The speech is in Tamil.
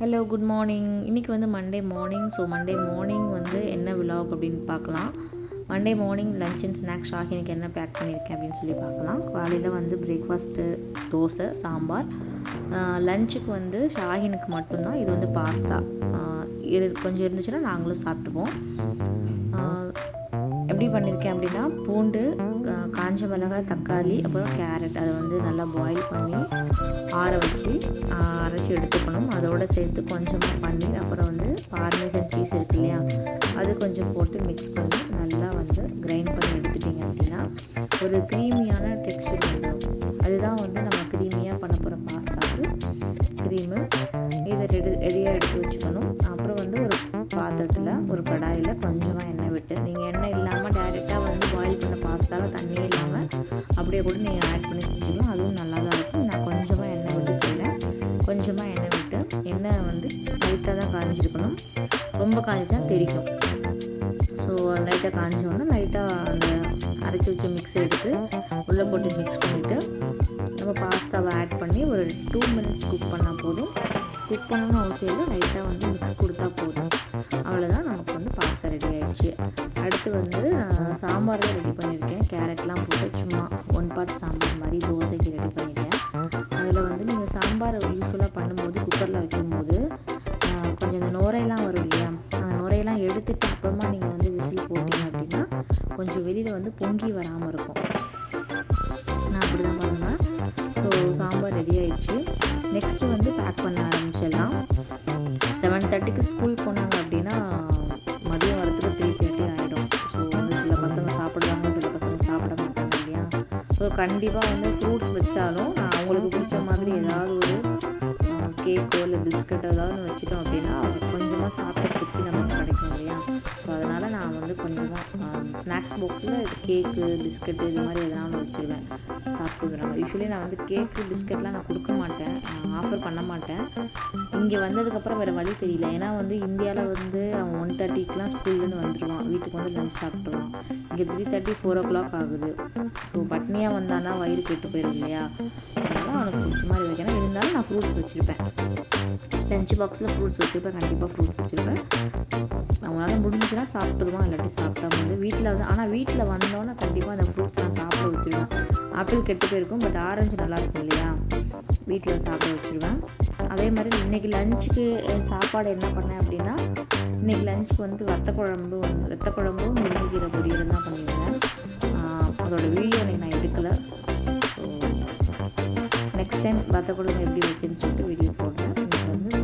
Hello good morning. இன்றைக்கி வந்து Monday morning. So Monday morning வந்து என்ன விலாக் அப்படின்னு பார்க்கலாம். Monday morning lunch and snacks ஷாஹினுக்கு என்ன பேக் பண்ணியிருக்கேன் அப்படின்னு சொல்லி பார்க்கலாம். காலையில் வந்து பிரேக்ஃபாஸ்ட்டு தோசை சாம்பார். லஞ்சுக்கு வந்து ஷாஹினுக்கு மட்டும்தான். இது வந்து பாஸ்தா கொஞ்சம் இருந்துச்சுன்னா நாங்களும் சாப்பிட்டுப்போம். எப்படி பண்ணியிருக்கேன் அப்படின்னா, பூண்டு, காஞ்ச மிளகாய், தக்காளி, அப்புறம் கேரட் அதை வந்து நல்லா பாயில் பண்ணி ஆற வச்சு அரைச்சி எடுத்துக்கணும். அதோடு சேர்த்து கொஞ்சமாக பன்னீர், அப்புறம் வந்து பார்மேசன் சீஸ் இருக்கு இல்லையா, அது கொஞ்சம் போட்டு மிக்ஸ் பண்ணி நல்லா வந்து கிரைண்ட் பண்ணி எடுத்துட்டிங்க அப்படின்னா ஒரு க்ரீமியான டெக்ஸ்சர் வந்துடும். அதுதான் வந்து நம்ம க்ரீமியாக பண்ண போகிற பாஸ்தாவுக்கு க்ரீமு. இதை ரெடியாக எடுத்து வச்சுக்கணும். அப்புறம் வந்து ஒரு பாத்திரத்தில் ஒரு கடாயில் கொஞ்சமாக எண்ணெய் விட்டு, நீங்கள் எண்ணெய் இல்லாமல் டைரெக்டாக வந்து பாயில் பண்ண பாஸ்தாவில் தண்ணியே இல்லாமல் அப்படியே கூட நீங்கள் ஆட் பண்ணி செஞ்சுக்கலாம். அதுவும் நல்லா தான் இருக்கும். நான் கொஞ்சமாக எண்ணெய் விட்டு செய்கிறேன். கொஞ்சமாக எண்ணெய் விட்டு எண்ணெய் வந்து லைட்டாக தான் காய்ஞ்சிருக்கணும். ரொம்ப காய்ஞ்சா தெரிக்கும். ஸோ லைட்டாக காய்ஞ்சோன்னா லைட்டாக அந்த அரைச்சி வச்ச மிக்ஸ் எடுத்து உள்ளே போட்டு மிக்ஸ் பண்ணிவிட்டு நம்ம பாஸ்தாவை ஆட் பண்ணி ஒரு 2 minutes குக் பண்ணால் போதும். குக் பண்ணணும்னு அவசியம் இல்லை, லைட்டாக வந்து மிக்ஸ் கொடுத்தா போதும். அவ்வளோதான், நமக்கு வந்து பாஸ்தா ரெடி ஆகிடுச்சு. அடுத்து வந்து சாம்பார் தான் ரெடி பண்ணியிருக்கேன். கேரட்லாம் போட்டு சும்மா 1 part சாம்பார் மாதிரி தோசைக்கு ரெடி பண்ணிட்டேன். அதில் வந்து நீங்கள் சாம்பார் யூஸ்ஃபுல்லாக பண்ணும்போது குக்கரில் வைக்கும்போது கொஞ்சம் இந்த நுரையெல்லாம் வரும் இல்லையா, அந்த நுரையெல்லாம் எடுத்துட்டு அப்புறமா நீங்கள் வந்து விசில் போட்டிங்க அப்படின்னா கொஞ்சம் வெளியில் வந்து பொங்கி வராமல் இருக்கும். நான் அப்படி தான் பண்ணுவேன். ஸோ சாம்பார் ரெடி ஆகிடுச்சு. நெக்ஸ்ட்டு வந்து பேக் பண்ண ஆரம்பிச்சிடலாம். 7:30க்கு ஸ்கூல் போனாங்க அப்படின்னா மதியம் வரத்துக்கு 3:30 ஆகிடும். ஸோ வந்து சில பசங்க சாப்பிடுவாங்க, சில பசங்க சாப்பிட மாட்டாங்க இல்லையா. ஸோ கண்டிப்பாக வந்து ஃப்ரூட்ஸ் வச்சாலும் நான் அவங்களுக்கு பிடிச்ச மாதிரி ஏதாவது ஒரு கேக்கோ இல்லை பிஸ்கட்டோ ஏதாவது ஒன்று வச்சுட்டோம் அப்படின்னா கொஞ்சமாக சாப்பிட்ட திருப்தி நமக்கு கிடைக்கும் இல்லையா. ஸோ அதனால் நான் வந்து கொஞ்சமாக ஸ்நாக்ஸ் பாக்ஸில் கேக்கு பிஸ்கட்டு இது மாதிரி எதனா ஒன்று வச்சுருவேன் சாப்பிட்டுக்கிறாங்க. யூஸ்வலி நான் வந்து கேக்கு பிஸ்கட்லாம் நான் கொடுக்க மாட்டேன், ஆஃபர் பண்ண மாட்டேன். இங்கே வந்ததுக்கப்புறம் வேறு வழி தெரியல. ஏன்னா வந்து இந்தியாவில் வந்து அவன் 1:30க்குலாம் ஸ்கூல்லேருந்து வந்துடுவான், வீட்டுக்கு வந்து லஞ்ச் சாப்பிட்டுருவான். இங்கே 3:30 4 o'clock ஆகுது. ஸோ பட்னியாக வந்தானா வயிறு கெட்டு போயிடும் இல்லையா. அதனால் அவனுக்கு பிடிச்ச மாதிரி வைக்கணும். இருந்தாலும் நான் ஃப்ரூட்ஸ் வச்சுருப்பேன். லஞ்ச் பாக்ஸில் ஃப்ரூட்ஸ் வச்சுருப்பேன், கண்டிப்பாக ஃப்ரூட்ஸ் வச்சுருப்பேன். அவங்களால முடிஞ்சுன்னா சாப்பிட்டுருவான், இல்லாட்டி சாப்பிட்டா வந்து வீட்டில் வந்து, ஆனால் வீட்டில் வந்தோன்னே கண்டிப்பாக அந்த ஃப்ரூட்ஸ் நான் சாப்பிட வச்சுருவேன். ஆப்பிள் கெட்டு போயிருக்கும், பட் ஆரஞ்சு நல்லாயிருக்கும் இல்லையா, வீட்டில் சாப்பிட வச்சுருவேன். அதே மாதிரி இன்றைக்கி லஞ்சுக்கு சாப்பாடு என்ன பண்ணேன் அப்படின்னா, இன்றைக்கி லஞ்சுக்கு வந்து வத்த குழம்பும் முருங்கைக்கீரை பொரியலும் தான் பண்ணியிருந்தேன். அதோட வீடியோ நான் எடுக்கலை. ஸோ நெக்ஸ்ட் டைம் வத்த குழம்பு எப்படி வச்சுன்னு சொல்லிட்டு வீடியோ போடுறேன். இன்றைக்கி வந்து